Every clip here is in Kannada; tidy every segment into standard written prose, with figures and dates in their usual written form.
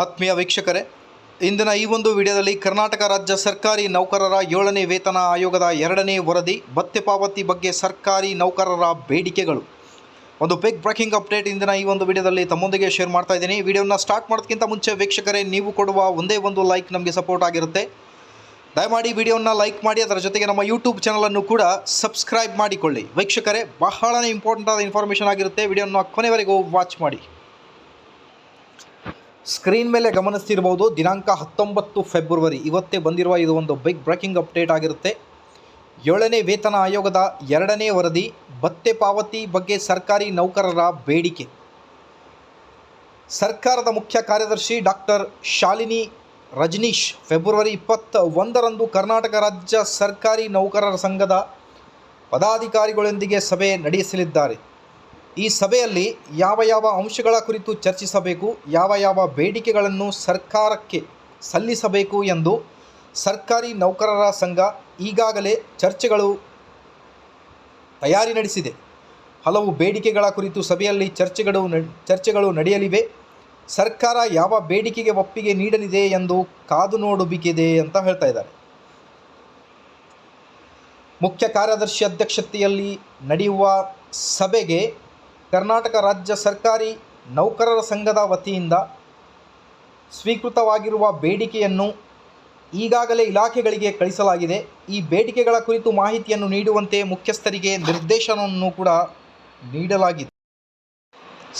ಆತ್ಮೀಯ ವೀಕ್ಷಕರೇ, ಇಂದಿನ ಈ ಒಂದು ವಿಡಿಯೋದಲ್ಲಿ ಕರ್ನಾಟಕ ರಾಜ್ಯ ಸರ್ಕಾರಿ ನೌಕರರ 7ನೇ ವೇತನ ಆಯೋಗದ 2ನೇ ವರದಿ ಭತ್ಯೆ ಪಾವತಿ ಬಗ್ಗೆ ಸರ್ಕಾರಿ ನೌಕರರ ಬೇಡಿಕೆಗಳು ಒಂದು ಬಿಗ್ ಬ್ರೇಕಿಂಗ್ ಅಪ್ಡೇಟ್ ಇಂದಿನ ಈ ಒಂದು ವಿಡಿಯೋದಲ್ಲಿ ತಮ್ಮೊಂದಿಗೆ ಶೇರ್ ಮಾಡ್ತಾ ಇದ್ದೀನಿ. ವಿಡಿಯೋನ ಸ್ಟಾರ್ಟ್ ಮಾಡೋದಕ್ಕಿಂತ ಮುಂಚೆ ವೀಕ್ಷಕರೇ, ನೀವು ಕೊಡುವ ಒಂದೇ ಒಂದು ಲೈಕ್ ನಮಗೆ ಸಪೋರ್ಟ್ ಆಗಿರುತ್ತೆ. ದಯಮಾಡಿ ವಿಡಿಯೋನ ಲೈಕ್ ಮಾಡಿ, ಅದರ ಜೊತೆಗೆ ನಮ್ಮ ಯೂಟ್ಯೂಬ್ ಚಾನಲನ್ನು ಕೂಡ ಸಬ್ಸ್ಕ್ರೈಬ್ ಮಾಡಿಕೊಳ್ಳಿ. ವೀಕ್ಷಕರೇ, ಬಹಳನೇ ಇಂಪಾರ್ಟೆಂಟ್ ಆದ ಇನ್ಫಾರ್ಮೇಷನ್ ಆಗಿರುತ್ತೆ. ವಿಡಿಯೋನ ಕೊನೆವರೆಗೂ ವಾಚ್ ಮಾಡಿ. ಸ್ಕ್ರೀನ್ ಮೇಲೆ ಗಮನಿಸ್ತಿರ್ಬೋದು, ದಿನಾಂಕ 19 ಫೆಬ್ರವರಿ ಇವತ್ತೇ ಬಂದಿರುವ ಇದು ಒಂದು ಬಿಗ್ ಬ್ರೇಕಿಂಗ್ ಅಪ್ಡೇಟ್ ಆಗಿರುತ್ತೆ. 7ನೇ ವೇತನ ಆಯೋಗದ 2ನೇ ವರದಿ ಭತ್ಯೆ ಪಾವತಿ ಬಗ್ಗೆ ಸರ್ಕಾರಿ ನೌಕರರ ಬೇಡಿಕೆ. ಸರ್ಕಾರದ ಮುಖ್ಯ ಕಾರ್ಯದರ್ಶಿ ಡಾಕ್ಟರ್ ಶಾಲಿನಿ ರಜನೀಶ್ ಫೆಬ್ರವರಿ 21ರಂದು ಕರ್ನಾಟಕ ರಾಜ್ಯ ಸರ್ಕಾರಿ ನೌಕರರ ಸಂಘದ ಪದಾಧಿಕಾರಿಗಳೊಂದಿಗೆ ಸಭೆ ನಡೆಸಲಿದ್ದಾರೆ. ಈ ಸಭೆಯಲ್ಲಿ ಯಾವ ಅಂಶಗಳ ಕುರಿತು ಚರ್ಚಿಸಬೇಕು, ಯಾವ ಬೇಡಿಕೆಗಳನ್ನು ಸರ್ಕಾರಕ್ಕೆ ಸಲ್ಲಿಸಬೇಕು ಎಂದು ಸರ್ಕಾರಿ ನೌಕರರ ಸಂಘ ಈಗಾಗಲೇ ತಯಾರಿ ನಡೆಸಿದೆ. ಹಲವು ಬೇಡಿಕೆಗಳ ಕುರಿತು ಸಭೆಯಲ್ಲಿ ಚರ್ಚೆಗಳು ನಡೆಯಲಿವೆ. ಸರ್ಕಾರ ಯಾವ ಬೇಡಿಕೆಗೆ ಒಪ್ಪಿಗೆ ನೀಡಲಿದೆ ಎಂದು ಕಾದು ನೋಡಬೇಕಿದೆ ಅಂತ ಹೇಳ್ತಾ ಇದ್ದಾರೆ. ಮುಖ್ಯ ಕಾರ್ಯದರ್ಶಿ ಅಧ್ಯಕ್ಷತೆಯಲ್ಲಿ ನಡೆಯುವ ಸಭೆಗೆ ಕರ್ನಾಟಕ ರಾಜ್ಯ ಸರ್ಕಾರಿ ನೌಕರರ ಸಂಘದ ವತಿಯಿಂದ ಸ್ವೀಕೃತವಾಗಿರುವ ಬೇಡಿಕೆಯನ್ನು ಈಗಾಗಲೇ ಇಲಾಖೆಗಳಿಗೆ ಕಳಿಸಲಾಗಿದೆ. ಈ ಬೇಡಿಕೆಗಳ ಕುರಿತು ಮಾಹಿತಿಯನ್ನು ನೀಡುವಂತೆ ಮುಖ್ಯಸ್ಥರಿಗೆ ನಿರ್ದೇಶನವನ್ನು ಕೂಡ ನೀಡಲಾಗಿದೆ.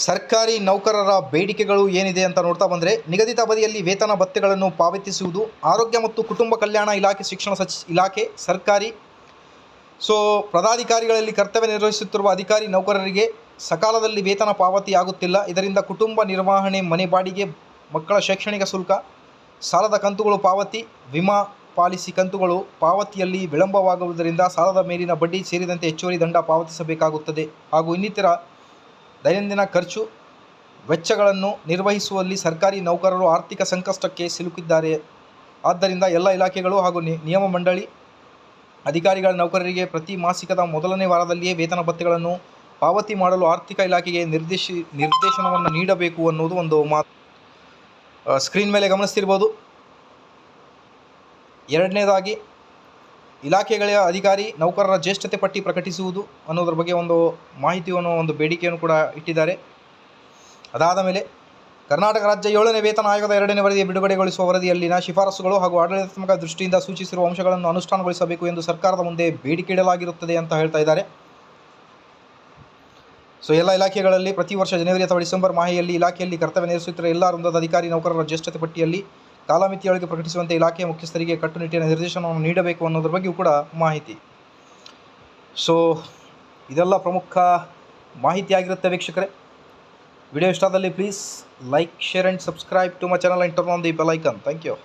ಸರ್ಕಾರಿ ನೌಕರರ ಬೇಡಿಕೆಗಳು ಏನಿದೆ ಅಂತ ನೋಡ್ತಾ ಬಂದರೆ, ನಿಗದಿತ ಅವಧಿಯಲ್ಲಿ ವೇತನ ಭತ್ಯೆಗಳನ್ನು ಪಾವತಿಸುವುದು, ಆರೋಗ್ಯ ಮತ್ತು ಕುಟುಂಬ ಕಲ್ಯಾಣ ಇಲಾಖೆ, ಶಿಕ್ಷಣ ಇಲಾಖೆ, ಸರ್ಕಾರಿ ಪದಾಧಿಕಾರಿಗಳಲ್ಲಿ ಕರ್ತವ್ಯ ನಿರ್ವಹಿಸುತ್ತಿರುವ ಅಧಿಕಾರಿ ನೌಕರರಿಗೆ ಸಕಾಲದಲ್ಲಿ ವೇತನ ಪಾವತಿಯಾಗುತ್ತಿಲ್ಲ. ಇದರಿಂದ ಕುಟುಂಬ ನಿರ್ವಹಣೆ, ಮನೆ ಬಾಡಿಗೆ, ಮಕ್ಕಳ ಶೈಕ್ಷಣಿಕ ಶುಲ್ಕ, ಸಾಲದ ಕಂತುಗಳು ಪಾವತಿ, ವಿಮಾ ಪಾಲಿಸಿ ಕಂತುಗಳು ಪಾವತಿಯಲ್ಲಿ ವಿಳಂಬವಾಗುವುದರಿಂದ ಸಾಲದ ಮೇಲಿನ ಬಡ್ಡಿ ಸೇರಿದಂತೆ ಹೆಚ್ಚುವರಿ ದಂಡ ಪಾವತಿಸಬೇಕಾಗುತ್ತದೆ. ಹಾಗೂ ಇನ್ನಿತರ ದೈನಂದಿನ ಖರ್ಚು ವೆಚ್ಚಗಳನ್ನು ನಿರ್ವಹಿಸುವಲ್ಲಿ ಸರ್ಕಾರಿ ನೌಕರರು ಆರ್ಥಿಕ ಸಂಕಷ್ಟಕ್ಕೆ ಸಿಲುಕಿದ್ದಾರೆ. ಆದ್ದರಿಂದ ಎಲ್ಲ ಇಲಾಖೆಗಳು ಹಾಗೂ ನಿಯಮ ಮಂಡಳಿ ಅಧಿಕಾರಿಗಳ ನೌಕರರಿಗೆ ಪ್ರತಿ ಮಾಸಿಕದ ಮೊದಲನೇ ವಾರದಲ್ಲಿಯೇ ವೇತನ ಭತ್ಯೆಗಳನ್ನು ಪಾವತಿ ಮಾಡಲು ಆರ್ಥಿಕ ಇಲಾಖೆಗೆ ನಿರ್ದೇಶನವನ್ನು ನೀಡಬೇಕು ಅನ್ನೋದು ಒಂದು ಮಾತು. ಸ್ಕ್ರೀನ್ ಮೇಲೆ ಗಮನಿಸ್ತಿರ್ಬೋದು. ಎರಡನೇದಾಗಿ, ಇಲಾಖೆಗಳ ಅಧಿಕಾರಿ ನೌಕರರ ಜ್ಯೇಷ್ಠತೆ ಪಟ್ಟಿ ಪ್ರಕಟಿಸುವುದು ಅನ್ನೋದ್ರ ಬಗ್ಗೆ ಒಂದು ಮಾಹಿತಿಯನ್ನು, ಒಂದು ಬೇಡಿಕೆಯನ್ನು ಕೂಡ ಇಟ್ಟಿದ್ದಾರೆ. ಅದಾದ ಮೇಲೆ ಕರ್ನಾಟಕ ರಾಜ್ಯ 7ನೇ ವೇತನ ಆಯೋಗದ 2ನೇ ವರದಿ ಬಿಡುಗಡೆಗೊಳಿಸುವ ವರದಿಯಲ್ಲಿನ ಶಿಫಾರಸುಗಳು ಹಾಗೂ ಆಡಳಿತಾತ್ಮಕ ದೃಷ್ಟಿಯಿಂದ ಸೂಚಿಸಿರುವ ಅಂಶಗಳನ್ನು ಅನುಷ್ಠಾನಗೊಳಿಸಬೇಕು ಎಂದು ಸರ್ಕಾರದ ಮುಂದೆ ಬೇಡಿಕೆ ಇಡಲಾಗಿರುತ್ತದೆ ಅಂತ ಹೇಳ್ತಾ ಇದ್ದಾರೆ. ಎಲ್ಲ ಇಲಾಖೆಗಳಲ್ಲಿ ಪ್ರತಿ ವರ್ಷ ಜನವರಿ ಅಥವಾ ಡಿಸೆಂಬರ್ ಮಾಹೆಯಲ್ಲಿ ಇಲಾಖೆಯಲ್ಲಿ ಕರ್ತವ್ಯ ನಿರ್ವಹಿಸುತ್ತಿರುವ ಎಲ್ಲ ವೃಂದದ ಅಧಿಕಾರಿ ನೌಕರರ ಜ್ಯೇಷ್ಠತೆ ಪಟ್ಟಿಯಲ್ಲಿ ಕಾಲಮಿತಿಯೊಳಗೆ ಪ್ರಕಟಿಸುವಂತೆ ಇಲಾಖೆಯ ಮುಖ್ಯಸ್ಥರಿಗೆ ಕಟ್ಟುನಿಟ್ಟಿನ ನಿರ್ದೇಶನವನ್ನು ನೀಡಬೇಕು ಅನ್ನೋದ್ರ ಬಗ್ಗೆಯೂ ಕೂಡ ಮಾಹಿತಿ. ಇದೆಲ್ಲ ಪ್ರಮುಖ ಮಾಹಿತಿ ಆಗಿರುತ್ತೆ ವೀಕ್ಷಕರೇ. ವಿಡಿಯೋ ಇಷ್ಟದಲ್ಲಿ please like, share and subscribe to my channel and turn on the bell icon. Thank you.